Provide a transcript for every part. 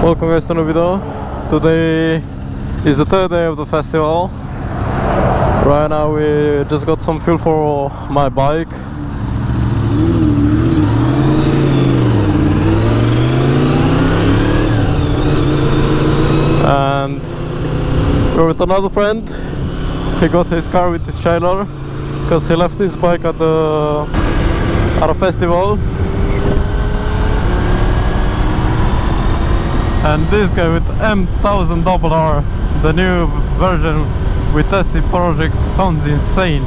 Welcome guys to a new video. Today is the third day of the festival. Right now we just got some fuel for my bike. And we're with another friend. He got his car with his trailer because he left his bike at a festival. And this guy with M1000RR, the new version with SE project, sounds insane.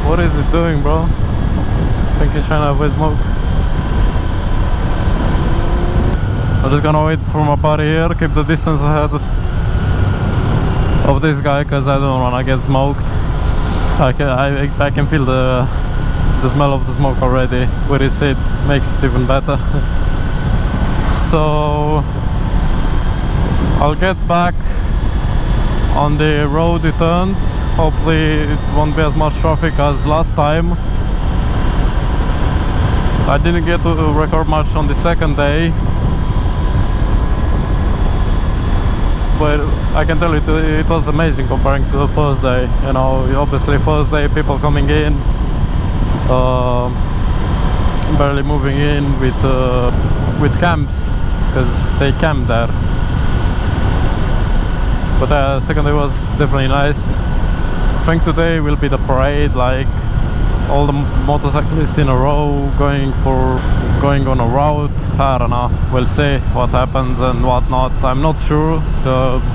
What is it doing, bro? I think he's trying to avoid smoke. I'm just gonna wait for my buddy here, keep the distance ahead of this guy because I don't wanna get smoked. I can feel the smell of the smoke already. With his heat makes it even better. So I'll get back on the road it turns. Hopefully it won't be as much traffic as last time. I didn't get to record much on the second day, but I can tell you it was amazing comparing to the first day. You know, obviously first day people coming in, barely moving in with camps because they camped there. But second day was definitely nice. I think today will be the parade, like all the motorcyclists in a row going on a route. I don't know, we'll see what happens and what not. I'm not sure,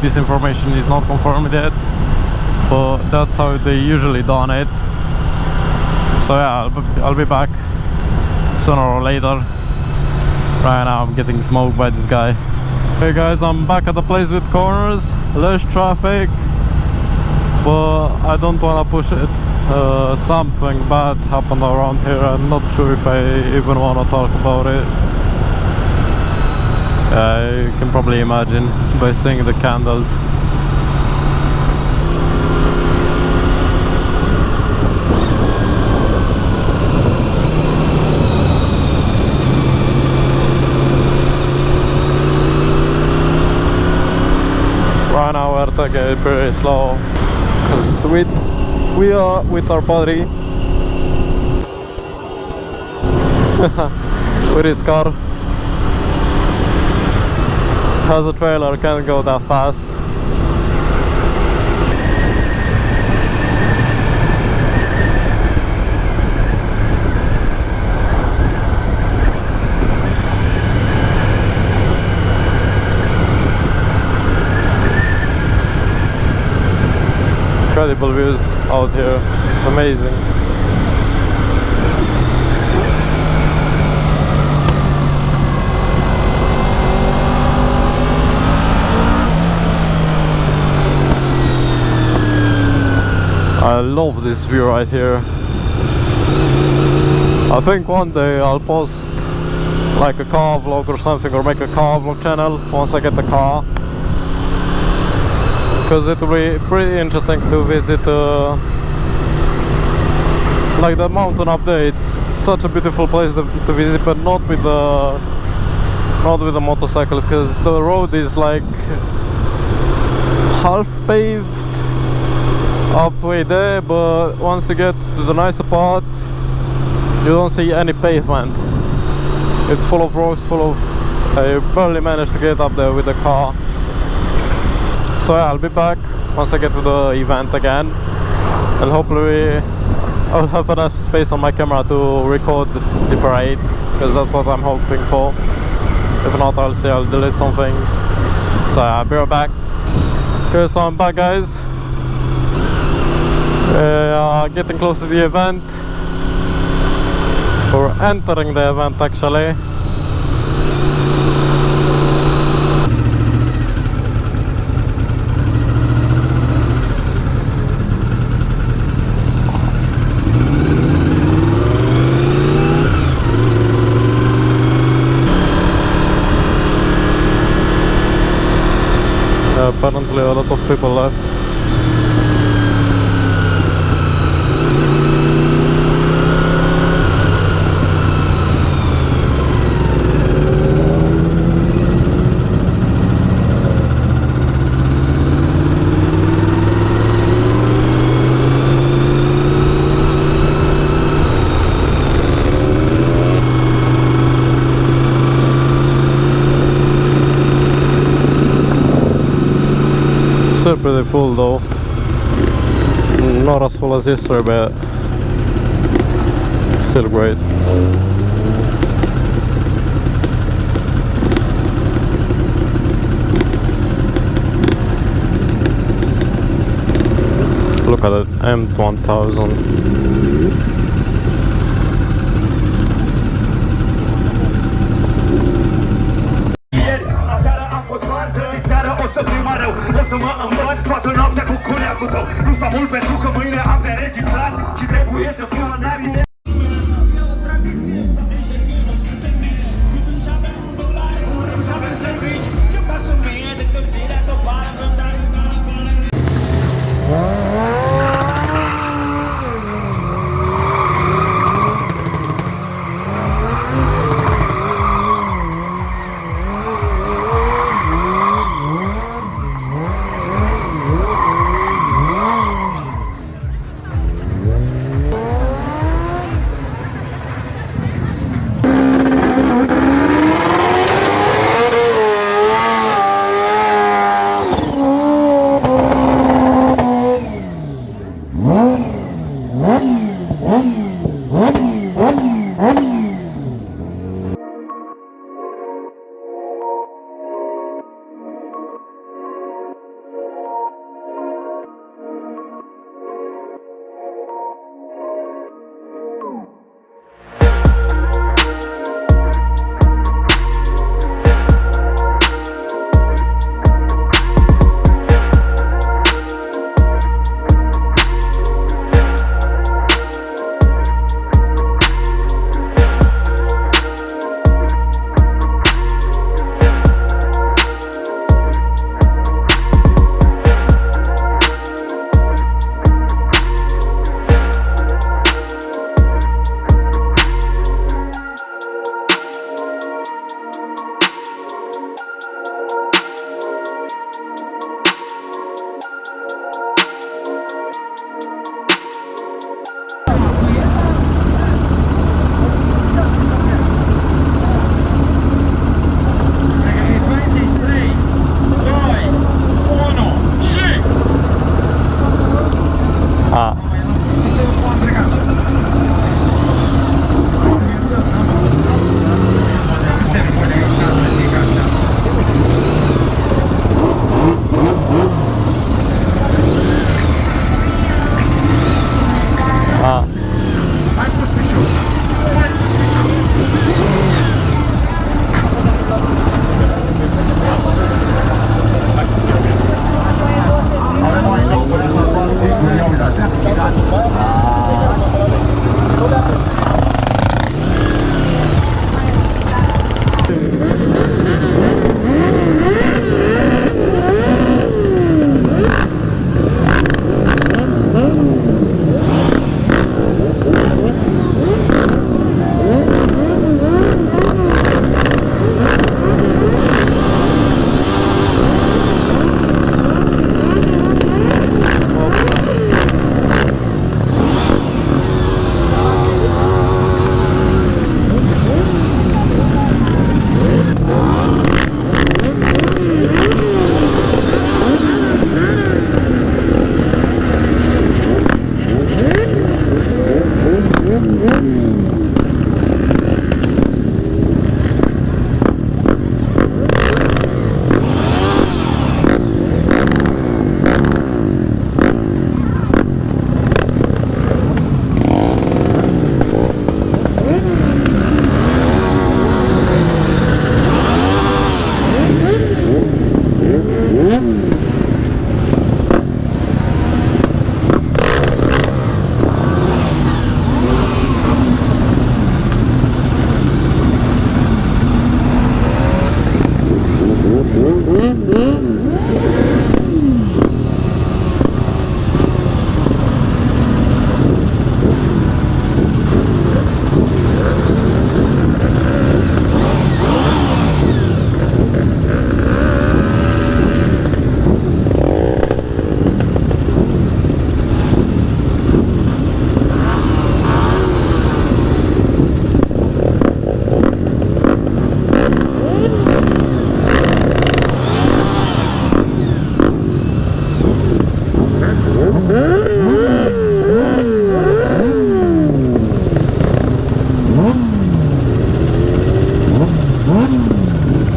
this information is not confirmed yet, but that's how they usually done it. So yeah, I'll be back sooner or later. Right now I'm getting smoked by this guy. Hey guys, I'm back at the place with corners, less traffic, but I don't wanna push it. Something bad happened around here. I'm not sure if I even wanna talk about it. You can probably imagine by seeing the candles. Right now we're taking it pretty slow because we are with our buddy with his car. Has a trailer, can't go that fast. Incredible views out here, it's amazing. I love this view right here. I think one day I'll post like a car vlog or something, or make a car vlog channel once I get the car. Because it will be pretty interesting to visit like the mountain up there. It's such a beautiful place to visit, but not with the motorcycles, because the road is like half paved up way there, but once you get to the nicer part you don't see any pavement. It's full of rocks, I barely managed to get up there with the car. So yeah, I'll be back once I get to the event again, and hopefully I'll have enough space on my camera to record the parade, because that's what I'm hoping for. If not, I'll delete some things. So yeah, I'll be right back. Okay, so I'm back guys. Getting close to the event. We're entering the event actually. Apparently a lot of people left. Still pretty full though. Not as full as yesterday, but still great. Look at it, M1000. Toată noaptea cu coleagul tău. Nu stau mult pentru că mâine am de registrat și trebuie să fiu în navigare.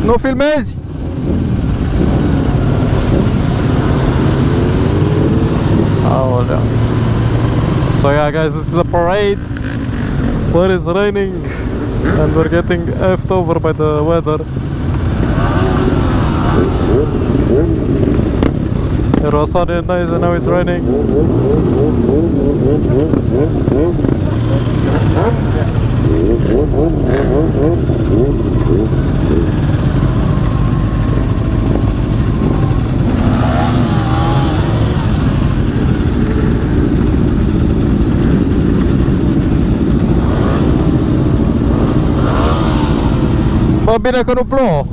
Nu filmezi? Aoleu. So yeah guys, this is a parade, but it's raining and we're getting effed over by the weather. It was sunny and nice and now it's raining. Bă, bine că nu plouă.